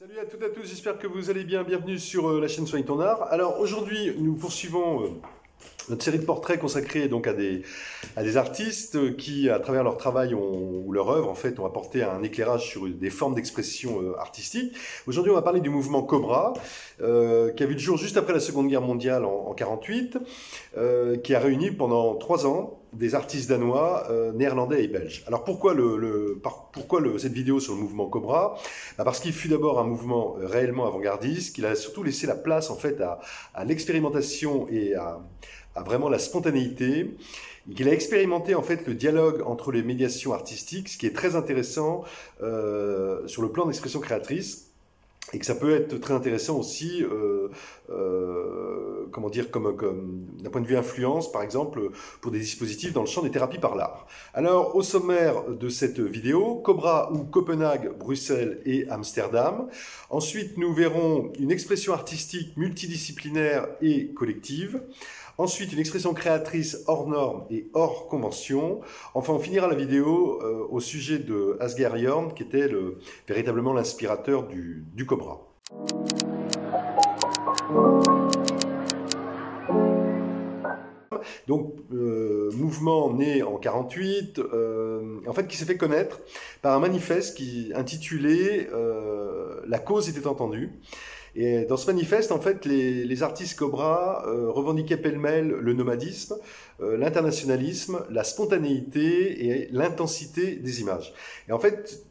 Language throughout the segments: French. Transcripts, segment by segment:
Salut à toutes et à tous, j'espère que vous allez bien. Bienvenue sur la chaîne Soigne ton art. Alors aujourd'hui, nous poursuivons notre série de portraits consacrés donc à des artistes qui, à travers leur travail ou leur œuvre, en fait, ont apporté un éclairage sur des formes d'expression artistique. Aujourd'hui, on va parler du mouvement Cobra, qui a vu le jour juste après la Seconde Guerre mondiale en 1948, qui a réuni pendant 3 ans des artistes danois, néerlandais et belges. Alors pourquoi cette vidéo sur le mouvement Cobra? Parce qu'il fut d'abord un mouvement réellement avant-gardiste, qu'il a surtout laissé la place en fait à l'expérimentation et à vraiment la spontanéité, et qu'il a expérimenté en fait le dialogue entre les médiations artistiques, ce qui est très intéressant sur le plan d'expression créatrice. Et que ça peut être très intéressant aussi, comment dire, comme d'un point de vue influence, par exemple, pour des dispositifs dans le champ des thérapies par l'art. Alors, au sommaire de cette vidéo, Cobra ou Copenhague, Bruxelles et Amsterdam. Ensuite, nous verrons une expression artistique multidisciplinaire et collective. Ensuite, une expression créatrice hors norme et hors convention. Enfin, on finira la vidéo au sujet de Asger Jorn, qui était véritablement l'inspirateur du Cobra. Donc, mouvement né en 1948, en fait, qui s'est fait connaître par un manifeste intitulé La cause était entendue. Et dans ce manifeste, en fait, les artistes Cobra revendiquaient pêle-mêle le nomadisme, l'internationalisme, la spontanéité et l'intensité des images. Et en fait,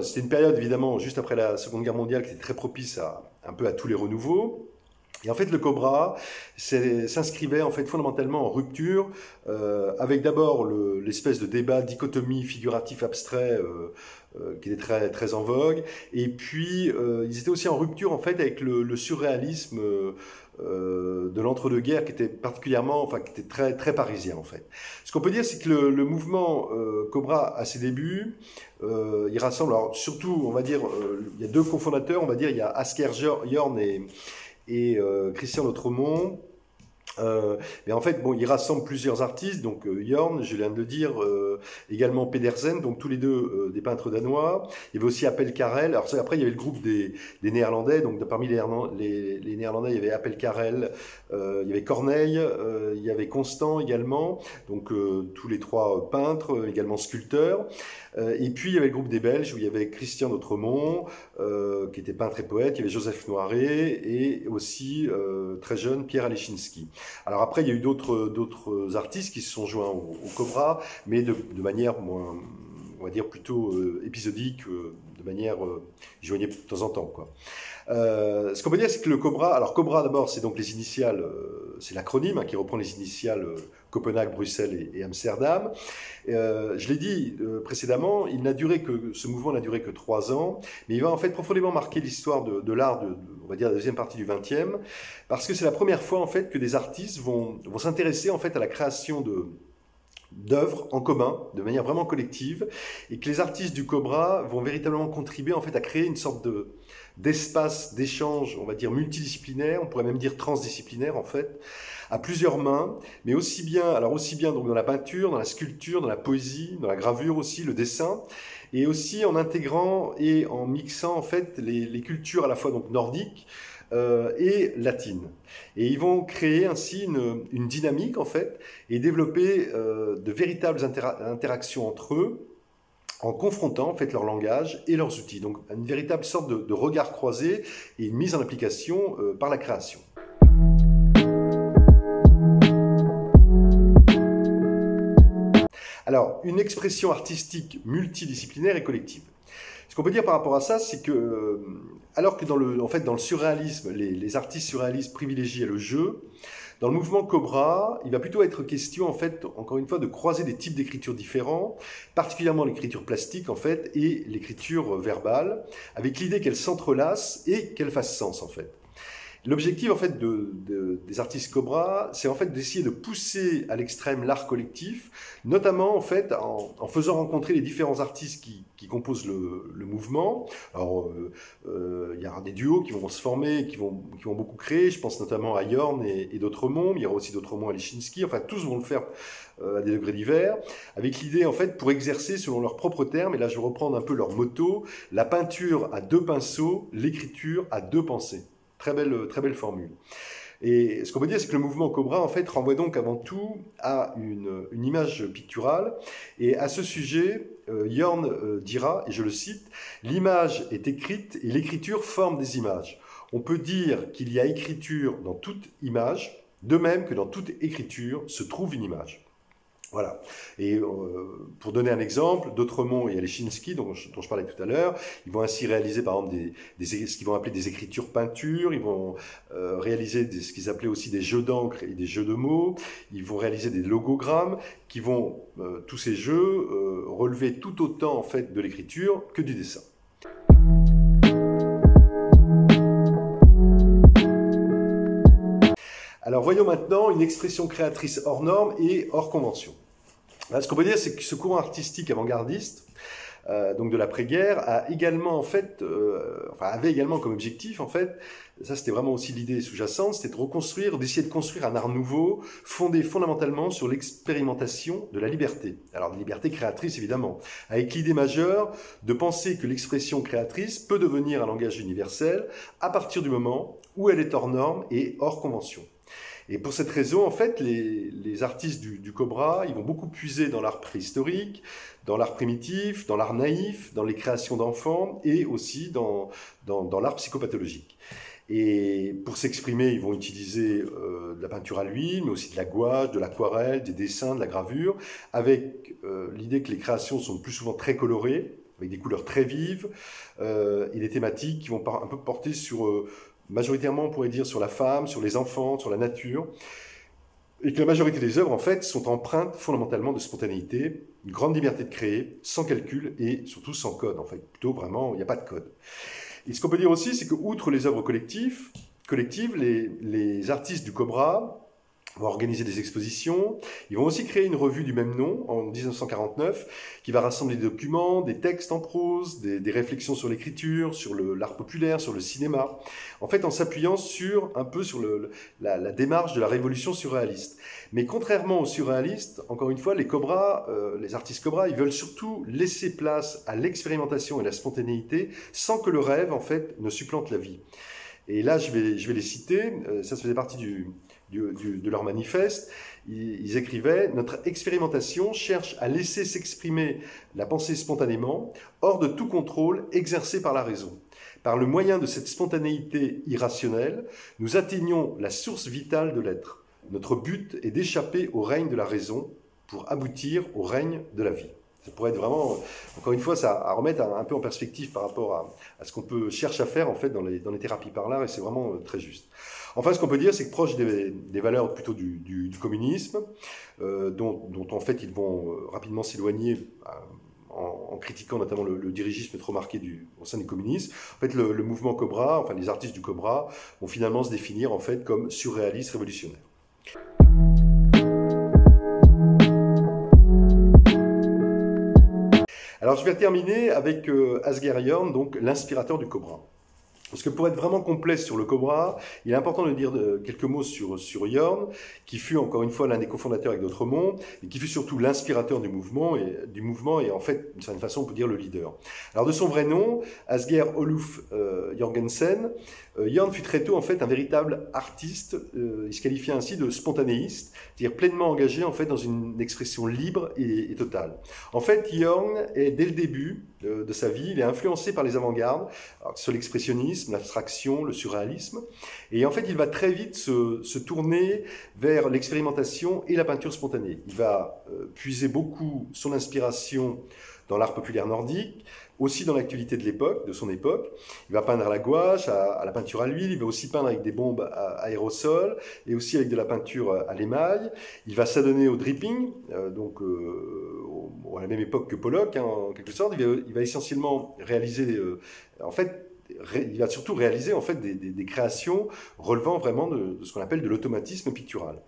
c'était une période évidemment juste après la Seconde Guerre mondiale qui était très propice un peu à tous les renouveaux. Et en fait, le Cobra s'inscrivait en fait fondamentalement en rupture avec d'abord l'espèce de débat dichotomie figuratif abstrait qui était très très en vogue. Et puis ils étaient aussi en rupture en fait avec le surréalisme de l'entre-deux-guerres qui était qui était très très parisien en fait. Ce qu'on peut dire, c'est que le mouvement Cobra à ses débuts, il rassemble, alors surtout, on va dire, il y a 2 cofondateurs, on va dire, il y a Asger Jorn et Christian Autremont. Mais en fait, bon, il rassemble plusieurs artistes, donc Jorn, je viens de le dire, également Pedersen, donc tous les deux des peintres danois. Il y avait aussi Appel Karel. Alors après, il y avait le groupe des Néerlandais, donc parmi les Néerlandais, il y avait Appel Karel, il y avait Corneille, il y avait Constant également, donc tous les 3 peintres, également sculpteurs. Et puis il y avait le groupe des Belges où il y avait Christian Autremont, qui était peintre et poète, il y avait Joseph Noiret et aussi très jeune Pierre Alechinsky. Alors après, il y a eu d'autres artistes qui se sont joints au Cobra, mais de manière moins, on va dire plutôt épisodique, de manière ils joignaient de temps en temps, quoi. Ce qu'on peut dire, c'est que le Cobra, alors Cobra d'abord, c'est donc les initiales, c'est l'acronyme qui reprend les initiales Copenhague, Bruxelles et Amsterdam. Je l'ai dit précédemment, ce mouvement n'a duré que 3 ans, mais il va en fait profondément marquer l'histoire de l'art, on va dire, la deuxième partie du XXe, parce que c'est la première fois en fait que des artistes vont s'intéresser en fait à la création d'œuvres en commun, de manière vraiment collective, et que les artistes du Cobra vont véritablement contribuer en fait à créer une sorte d'espace d'échange, on va dire multidisciplinaire, on pourrait même dire transdisciplinaire en fait, à plusieurs mains, mais aussi bien donc dans la peinture, dans la sculpture, dans la poésie, dans la gravure aussi, le dessin, et aussi en intégrant et en mixant en fait les cultures à la fois donc nordiques et latines. Et ils vont créer ainsi une dynamique en fait et développer de véritables interactions entre eux, en confrontant en fait leur langage et leurs outils. Donc une véritable sorte de regard croisé et une mise en application par la création. Alors, une expression artistique multidisciplinaire et collective. Ce qu'on peut dire par rapport à ça, c'est que, alors que dans le surréalisme, les artistes surréalistes privilégient le jeu, dans le mouvement Cobra, il va plutôt être question, en fait, encore une fois, de croiser des types d'écriture différents, particulièrement l'écriture plastique, en fait, et l'écriture verbale, avec l'idée qu'elles s'entrelacent et qu'elles fassent sens, en fait. L'objectif en fait des artistes Cobra, c'est en fait d'essayer de pousser à l'extrême l'art collectif, notamment en fait en faisant rencontrer les différents artistes qui composent le mouvement. Alors il y aura des duos qui vont se former, qui vont beaucoup créer. Je pense notamment à Jorn et d'Autremont. Il y aura aussi d'Autremont à Leschinski. Enfin, tous vont le faire à des degrés divers, avec l'idée en fait pour exercer selon leurs propres termes. Et là, je vais reprendre un peu leur motto: la peinture à deux pinceaux, l'écriture à deux pensées. Très belle formule. Et ce qu'on peut dire, c'est que le mouvement Cobra, en fait, renvoie donc avant tout à une image picturale. Et à ce sujet, Jorn dira, et je le cite, « L'image est écrite et l'écriture forme des images. On peut dire qu'il y a écriture dans toute image, de même que dans toute écriture se trouve une image. » Voilà. Et pour donner un exemple, d'Autremont et Leschinski, dont je parlais tout à l'heure, ils vont ainsi réaliser par exemple ce qu'ils vont appeler des écritures peintures, ils vont réaliser ce qu'ils appelaient aussi des jeux d'encre et des jeux de mots, ils vont réaliser des logogrammes qui vont, tous ces jeux, relever tout autant en fait de l'écriture que du dessin. Alors voyons maintenant une expression créatrice hors norme et hors convention. Ce qu'on peut dire, c'est que ce courant artistique avant-gardiste, donc de l'après-guerre, avait également comme objectif, en fait, ça c'était vraiment aussi l'idée sous-jacente, c'était d'essayer de construire un art nouveau, fondé fondamentalement sur l'expérimentation de la liberté. Alors de liberté créatrice évidemment, avec l'idée majeure de penser que l'expression créatrice peut devenir un langage universel à partir du moment où elle est hors norme et hors convention. Et pour cette raison, en fait, les artistes du Cobra, ils vont beaucoup puiser dans l'art préhistorique, dans l'art primitif, dans l'art naïf, dans les créations d'enfants et aussi dans l'art psychopathologique. Et pour s'exprimer, ils vont utiliser de la peinture à l'huile, mais aussi de la gouache, de l'aquarelle, des dessins, de la gravure, avec l'idée que les créations sont le plus souvent très colorées, avec des couleurs très vives, et des thématiques qui vont un peu porter sur... majoritairement, on pourrait dire, sur la femme, sur les enfants, sur la nature, et que la majorité des œuvres, en fait, sont empreintes fondamentalement de spontanéité, une grande liberté de créer, sans calcul et surtout sans code, en fait. Plutôt, vraiment, il n'y a pas de code. Et ce qu'on peut dire aussi, c'est que, outre les œuvres collectives, les artistes du Cobra vont organiser des expositions. Ils vont aussi créer une revue du même nom en 1949 qui va rassembler des documents, des textes en prose, des réflexions sur l'écriture, sur l'art populaire, sur le cinéma, en fait en s'appuyant un peu sur la démarche de la révolution surréaliste. Mais contrairement aux surréalistes, encore une fois, les artistes Cobra, ils veulent surtout laisser place à l'expérimentation et la spontanéité sans que le rêve, en fait, ne supplante la vie. Et là, je vais les citer, ça faisait partie de leur manifeste. Ils écrivaient « Notre expérimentation cherche à laisser s'exprimer la pensée spontanément, hors de tout contrôle exercé par la raison. Par le moyen de cette spontanéité irrationnelle, nous atteignons la source vitale de l'être. Notre but est d'échapper au règne de la raison pour aboutir au règne de la vie. » Ça pourrait être vraiment, encore une fois, ça à remettre un peu en perspective par rapport à ce qu'on peut chercher à faire en fait dans les thérapies par l'art, et c'est vraiment très juste. Enfin, ce qu'on peut dire, c'est que proche des valeurs plutôt du communisme, dont en fait ils vont rapidement s'éloigner en critiquant notamment le dirigisme trop marqué au sein du communisme. En fait, le mouvement Cobra, enfin les artistes du Cobra, vont finalement se définir en fait comme surréalistes révolutionnaires. Alors, je vais terminer avec Asger Jorn, donc l'inspirateur du Cobra. Parce que pour être vraiment complet sur le Cobra, il est important de dire quelques mots sur Jorn, qui fut encore une fois l'un des cofondateurs avec D'Autremont, et qui fut surtout l'inspirateur du mouvement, et en fait, d'une certaine façon, on peut dire le leader. Alors de son vrai nom, Asger Olof Jorgensen, Jorn fut très tôt en fait un véritable artiste, il se qualifiait ainsi de spontanéiste, c'est-à-dire pleinement engagé en fait dans une expression libre et totale. En fait, Jorn est dès le début de sa vie, il est influencé par les avant-gardes, sur l'expressionnisme, l'abstraction, le surréalisme, et en fait il va très vite se tourner vers l'expérimentation et la peinture spontanée. Il va puiser beaucoup son inspiration dans l'art populaire nordique, aussi dans l'actualité de son époque. Il va peindre à la gouache, à la peinture à l'huile, il va aussi peindre avec des bombes à aérosol, et aussi avec de la peinture à l'émail. Il va s'adonner au dripping, à la même époque que Pollock, en quelque sorte. Il va essentiellement réaliser, en fait, il va surtout réaliser en fait des créations relevant vraiment de ce qu'on appelle de l'automatisme pictural.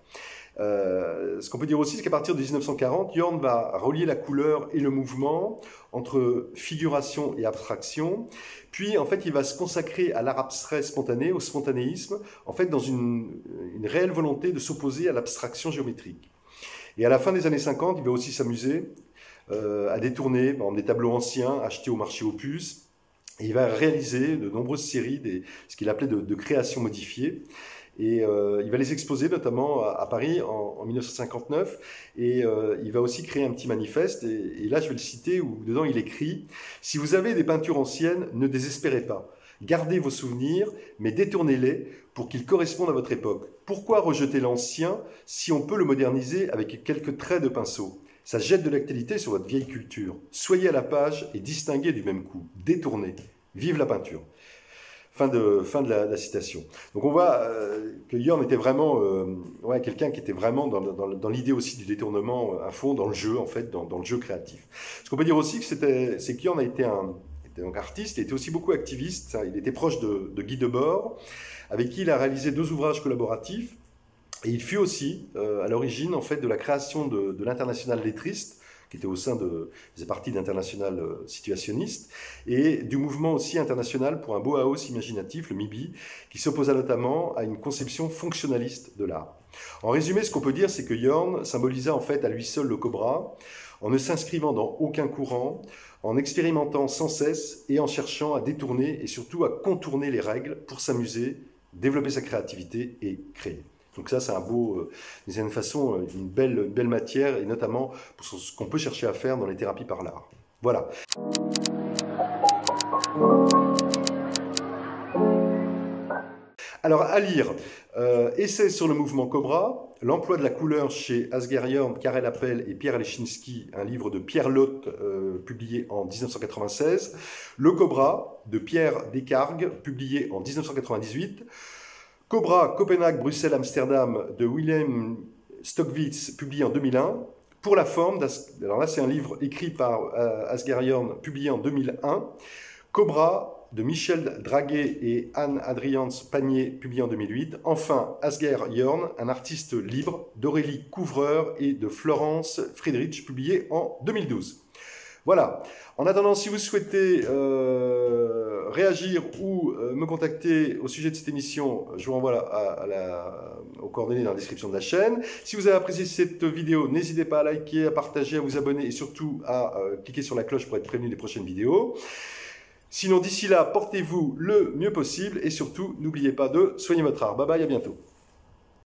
Ce qu'on peut dire aussi, c'est qu'à partir de 1940, Jorn va relier la couleur et le mouvement entre figuration et abstraction. Puis, en fait, il va se consacrer à l'art abstrait spontané, au spontanéisme, en fait, dans une réelle volonté de s'opposer à l'abstraction géométrique. Et à la fin des années 50, il va aussi s'amuser à détourner par exemple, des tableaux anciens achetés au marché aux puces. Et il va réaliser de nombreuses séries, ce qu'il appelait de créations modifiées. Et il va les exposer notamment à Paris en 1959. Et il va aussi créer un petit manifeste. Et là, je vais le citer, où dedans il écrit « Si vous avez des peintures anciennes, ne désespérez pas. Gardez vos souvenirs, mais détournez-les pour qu'ils correspondent à votre époque. Pourquoi rejeter l'ancien si on peut le moderniser avec quelques traits de pinceau ? Ça jette de l'actualité sur votre vieille culture. Soyez à la page et distinguez du même coup. Détournez. Vive la peinture. » Fin de la citation. Donc on voit que Jorn était vraiment quelqu'un qui était vraiment dans l'idée aussi du détournement à fond, dans le jeu en fait, dans le jeu créatif. Ce qu'on peut dire aussi, c'est que Jorn était donc artiste, il était aussi beaucoup activiste, il était proche de Guy Debord, avec qui il a réalisé 2 ouvrages collaboratifs, et il fut aussi à l'origine en fait de la création de l'Internationale lettriste, qui était au sein des partis d'Internationale situationniste, et du mouvement aussi international pour un Bauhaus imaginatif, le MIBI, qui s'opposa notamment à une conception fonctionnaliste de l'art. En résumé, ce qu'on peut dire, c'est que Jorn symbolisa en fait à lui seul le cobra, en ne s'inscrivant dans aucun courant, en expérimentant sans cesse et en cherchant à détourner et surtout à contourner les règles pour s'amuser, développer sa créativité et créer. Donc ça, c'est un beau, d'une certaine façon, une belle matière, et notamment pour ce qu'on peut chercher à faire dans les thérapies par l'art. Voilà. Alors, à lire, essai sur le mouvement Cobra, l'emploi de la couleur chez Asger Jorn, Karel Appel et Pierre Lechinski, un livre de Pierre Lotte, publié en 1996, Le Cobra, de Pierre Descargues, publié en 1998, Cobra, Copenhague, Bruxelles, Amsterdam de Willem Stokowitz, publié en 2001. Pour la forme, alors là c'est un livre écrit par Asger Jorn, publié en 2001. Cobra de Michel Draguet et Anne Adrians Panier, publié en 2008. Enfin, Asger Jorn, un artiste libre, d'Aurélie Couvreur et de Florence Friedrich, publié en 2012. Voilà. En attendant, si vous souhaitez réagir ou me contacter au sujet de cette émission, je vous renvoie aux coordonnées dans la description de la chaîne. Si vous avez apprécié cette vidéo, n'hésitez pas à liker, à partager, à vous abonner et surtout à cliquer sur la cloche pour être prévenu des prochaines vidéos. Sinon, d'ici là, portez-vous le mieux possible et surtout, n'oubliez pas de soigner votre art. Bye bye, à bientôt.